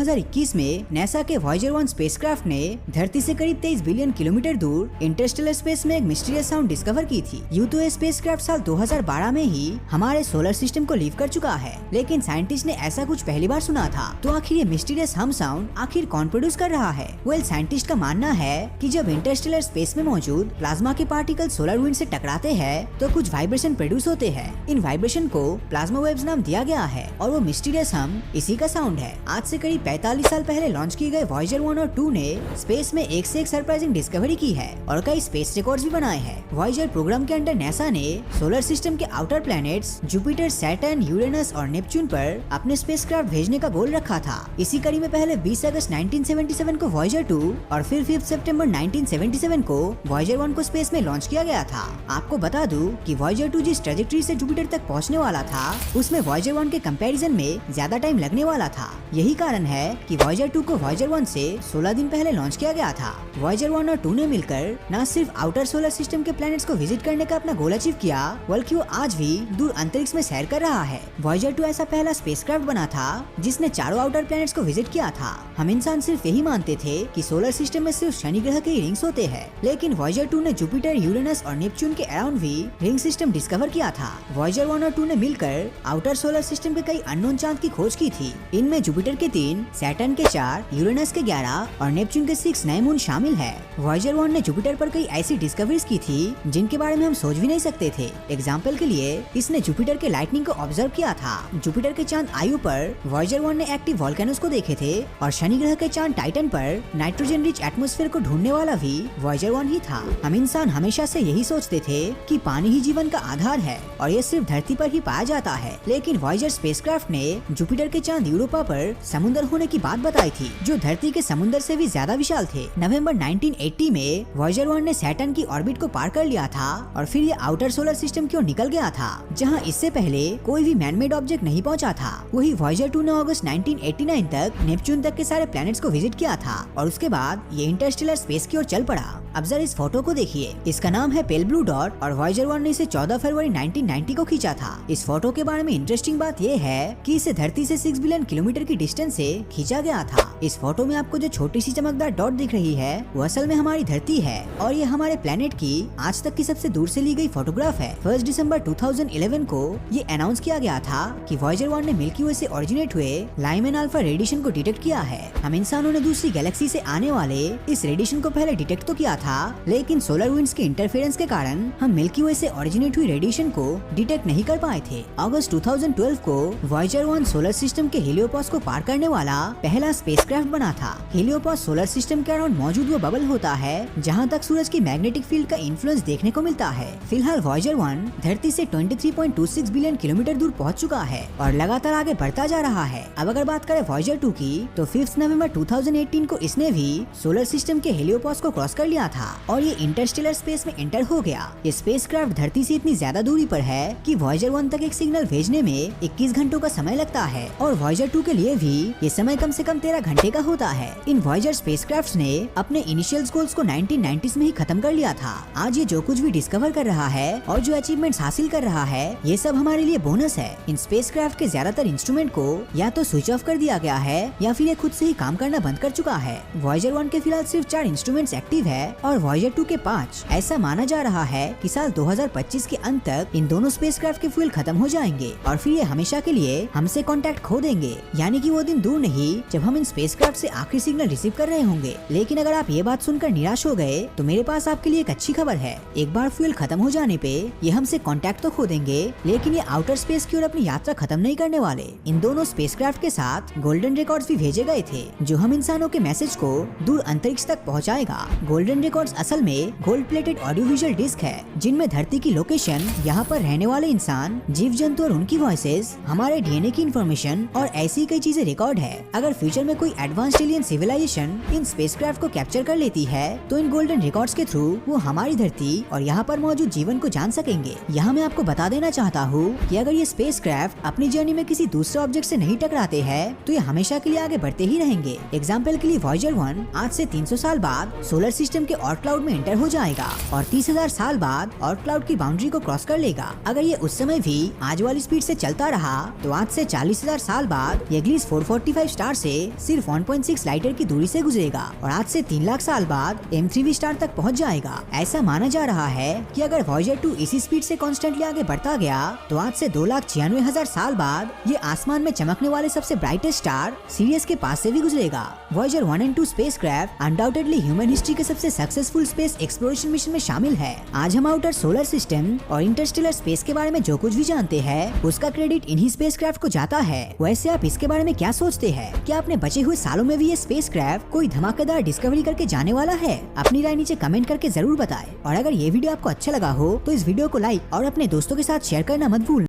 2021 में नासा के Voyager 1 spacecraft ने धरती से करीब 23 बिलियन किलोमीटर दूर इंटरस्टेलर स्पेस में एक मिस्टीरियस साउंड डिस्कवर की थी। यूं तो ये स्पेसक्राफ्ट साल 2012 में ही हमारे सोलर सिस्टम को लीव कर चुका है, लेकिन साइंटिस्ट ने ऐसा कुछ पहली बार सुना था। तो आखिर ये मिस्टीरियस हम साउंड आखिर कौन प्रोड्यूस कर रहा है? वेल, साइंटिस्ट का मानना है कि जब इंटरस्टेलर स्पेस में मौजूद प्लाज्मा के पार्टिकल सोलर विंड से टकराते हैं तो कुछ वाइब्रेशन प्रोड्यूस होते हैं। इन वाइब्रेशन को प्लाज्मा वेव्स नाम दिया गया है और वो मिस्टीरियस हम इसी का साउंड है। आज से करीब 45 साल पहले लॉन्च किए गए वॉयेजर 1 और 2 ने स्पेस में एक से एक सरप्राइजिंग डिस्कवरी की है और कई स्पेस रिकॉर्ड्स भी बनाए हैं। वॉयेजर प्रोग्राम के अंडर नासा ने सोलर सिस्टम के outer planets Jupiter, Saturn, Uranus और नेपच्यून पर अपने स्पेसक्राफ्ट भेजने का गोल रखा था। इसी कड़ी में पहले 20 अगस्त 1977 को वॉयेजर 2 और फिर 5 सितंबर 1977 को वॉयेजर 1 को स्पेस में लॉन्च किया गया था। आपको बता दूं कि वॉयेजर 2 जिस ट्रैजेक्टरी से जुपिटर तक पहुंचने वाला था उसमें वॉयेजर 1 के कंपैरिजन में ज्यादा टाइम लगने वाला था। यही कारण है कि वॉयेजर 2 को वॉयेजर 1 से 16 दिन पहले लॉन्च किया गया था। वॉयेजर 1 और 2 ने मिलकर न सिर्फ आउटर सोलर सिस्टम के प्लैनेट्स को विजिट करने का अपना गोल अचीव किया, बल्कि वो आज भी दूर अंतरिक्ष में सैर कर रहा है। वॉयेजर 2 ऐसा पहला स्पेसक्राफ्ट बना था जिसने चारों आउटर प्लैनेट्स को विजिट किया था। हम इंसान सिर्फ यही मानते थे कि सोलर सिस्टम में सिर्फ शनि ग्रह के रिंग्स होते हैं, लेकिन वॉयेजर 2 ने जुपिटर, यूरेनस और नेपच्यून के अराउंड भी रिंग सिस्टम डिस्कवर किया था। वॉयेजर 1 और 2 ने मिलकर आउटर सोलर सिस्टम के कई अननोन चांद की खोज की थी। इनमें जुपिटर के 3, सैटर्न के 4, यूरेनस के 11 और नेपच्यून के 6 नए मून शामिल है। वॉयेजर 1 ने जुपिटर पर कई ऐसी डिस्कवरीज की थी जिनके बारे में हम सोच भी नहीं सकते थे। एग्जाम्पल के लिए इसने जुपिटर के लाइटनिंग को ऑब्जर्व किया था। जुपिटर के चांद आयु पर वॉयेजर 1 ने एक्टिव वोल्केनोस को देखे थे और शनि ग्रह के चांद टाइटन पर नाइट्रोजन रिच एटमॉस्फेयर को ढूंढने वाला भी वॉयेजर 1 ही था। हम इंसान हमेशा से यही सोचते थे कि पानी ही जीवन का आधार है और ये सिर्फ धरती पर ही पाया जाता है, लेकिन वॉयेजर स्पेसक्राफ्ट ने जुपिटर के चांद यूरोपा पर समुद्र होने की बात बताई थी जो धरती के समुद्र से भी ज्यादा विशाल थे। नवंबर 1980 में वॉयेजर 1 ने सैटर्न की ऑर्बिट को पार कर लिया था और फिर ये आउटर सोलर सिस्टम की ओर निकल गया था जहां इससे पहले कोई भी मैनमेड ऑब्जेक्ट नहीं पहुंचा था। वही वॉयेजर 2 ने अगस्त 1989 तक नेपच्यून तक के सारे प्लैनेट्स को विजिट किया था और उसके बाद ये इंटरस्टेलर स्पेस की ओर चल पड़ा। अब जरा इस फोटो को देखिए, इसका नाम है पेल ब्लू डॉट और वॉयेजर 1 ने इसे 14 फरवरी 1990 को खींचा था। इस फोटो के बारे में इंटरेस्टिंग बात ये है कि इसे धरती से 6 बिलियन किलोमीटर की डिस्टेंस से खींचा गया था। इस फोटो में आपको जो छोटी सी चमकदार डॉट दिख रही है वो असल में हमारी धरती है और ये हमारे प्लेनेट की आज तक की सबसे दूर से ली गई फोटोग्राफ है। 1 दिसंबर 2011 को ये अनाउंस किया गया था कि वॉयेजर 1 ने मिल्की वे से ओरिजिनेट हुए लाइमन अल्फा रेडिएशन को डिटेक्ट किया है। हम इंसानों ने दूसरी गैलेक्सी से आने वाले इस रेडिएशन को पहले डिटेक्ट तो किया था, लेकिन सोलर विंड्स के इंटरफेरेंस के कारण हम मिल्की वे से ओरिजिनेट हुई रेडिएशन को डिटेक्ट नहीं कर पाए थे। अगस्त 2012 को वॉयेजर 1 सोलर सिस्टम के हेलियोपॉस को पार करने वाला पहला स्पेसक्राफ्ट बना था। हेलियोपॉस सोलर सिस्टम के अराउंड मौजूद वो बबल होता है जहां तक सूरज की मैग्नेटिक फील्ड का इन्फ्लुएंस देखने को मिलता है। फिलहाल वॉयेजर 1 धरती से 23.26 बिलियन किलोमीटर दूर पहुंच चुका है और लगातार आगे बढ़ता जा रहा है। अब अगर बात करें वॉयेजर 2 की तो 5 नवंबर 2018 को इसने भी सोलर सिस्टम के हेलियोपॉस को क्रॉस कर लिया था और ये इंटरस्टेलर स्पेस में एंटर हो गया। ये स्पेसक्राफ्ट धरती से इतनी ज्यादा दूरी पर है कि वॉयेजर 1 तक एक सिग्नल भेजने में 21 घंटों का समय लगता है और वॉयेजर 2 के लिए भी ये समय कम से कम 13 घंटे का होता है। इन वॉयेजर स्पेसक्राफ्ट्स ने अपने इनिशियल गोल्स को 1990s में ही खत्म कर लिया था। आज ये जो कुछ भी डिस्कवर कर रहा है और जो अचीवमेंट्स हासिल कर रहा है ये सब हमारे लिए बोनस है। इन स्पेसक्राफ्ट के ज्यादातर इंस्ट्रूमेंट को या तो स्विच ऑफ कर दिया गया है या फिर ये खुद से ही काम करना बंद कर चुका है। वॉयेजर 1 के फिलहाल सिर्फ 4 इंस्ट्रूमेंट्स एक्टिव है और वॉयेजर 2 के 5। ऐसा माना जा रहा है कि साल 2025 के अंत तक इन दोनों स्पेसक्राफ्ट के फ्यूल खत्म हो जाएंगे और फिर ये हमेशा के लिए हमसे कांटेक्ट खो देंगे। यानी कि वो दिन दूर नहीं जब हम इन स्पेसक्राफ्ट से आखिरी सिग्नल रिसीव कर रहे होंगे। लेकिन अगर आप ये बात सुनकर निराश हो गए तो मेरे पास आपके लिए एक अच्छी खबर है। एक बार फ्यूल खत्म हो जाने पे ये हमसे कांटेक्ट तो खो देंगे, लेकिन ये आउटर स्पेस की ओर अपनी यात्रा खत्म नहीं करने वाले। इन दोनों स्पेसक्राफ्ट के साथ गोल्डन रिकॉर्ड्स भी भेजे गए थे जो हम इंसानों के मैसेज को दूर अंतरिक्ष तक पहुंचाएगा। गोल्डन रिकॉर्ड्स असल में gold plated audio visual disc है जिनमें धरती की लोकेशन, यहाँ पर रहने वाले इंसान, जीव जंतु और उनकी वॉइसेस, हमारे डीएनए की इन्फॉर्मेशन और ऐसी कई चीजें रिकॉर्ड है। अगर फ्यूचर में कोई एडवांस्ड एलियन सिविलाइजेशन इन स्पेसक्राफ्ट को कैप्चर कर लेती है तो इन गोल्डन रिकॉर्ड्स के थ्रू वो हमारी धरती और यहाँ पर मौजूद जीवन को जान सकेंगे। यहाँ मैं आपको बता देना चाहता हूँ कि अगर ये स्पेसक्राफ्ट अपनी जर्नी में किसी दूसरे ऑब्जेक्ट से नहीं टकराते हैं तो ये हमेशा के लिए आगे बढ़ते ही रहेंगे। एग्जाम्पल के लिए वॉयेजर 1 आज से 300 साल बाद सोलर सिस्टम के ऑर्ट क्लाउड में एंटर हो जाएगा और 30,000 साल बाद ऑर्ट क्लाउड की बाउंड्री को क्रॉस कर लेगा। अगर ये उस समय भी आज वाली स्पीड से चलता रहा तो आज से 40,000 साल बाद ये ग्लिस 445 स्टार से सिर्फ 1.6 लाइट ईयर की दूरी से गुजरेगा और आज से 3 लाख साल बाद M3V स्टार तक पहुंच जाएगा। ऐसा माना जा रहा है कि अगर वॉयेजर 2 इसी स्पीड से कॉन्स्टेंटली आगे बढ़ता गया तो आज से 2,96,000 साल बाद ये आसमान में चमकने वाले सबसे ब्राइटेस्ट स्टार सीरियस के पास से भी गुजरेगा। Voyager 1 and 2 spacecraft undoubtedly human history के सबसे सक्सेसफुल स्पेस एक्सप्लोरेशन मिशन में शामिल है। आज हम आउटर सोलर सिस्टम और इंटरस्टेलर स्पेस के बारे में जो कुछ भी जानते हैं उसका क्रेडिट इन्हीं स्पेसक्राफ्ट को जाता है। वैसे आप इसके बारे में क्या सोचते हैं? क्या अपने बचे हुए सालों में भी ये स्पेसक्राफ्ट कोई धमाकेदार डिस्कवरी करके जाने वाला है? अपनी राय नीचे कमेंट करके जरूर बताएं। और अगर ये वीडियो आपको अच्छा लगा हो तो इस वीडियो को लाइक और अपने दोस्तों के साथ शेयर करना मत भूलना।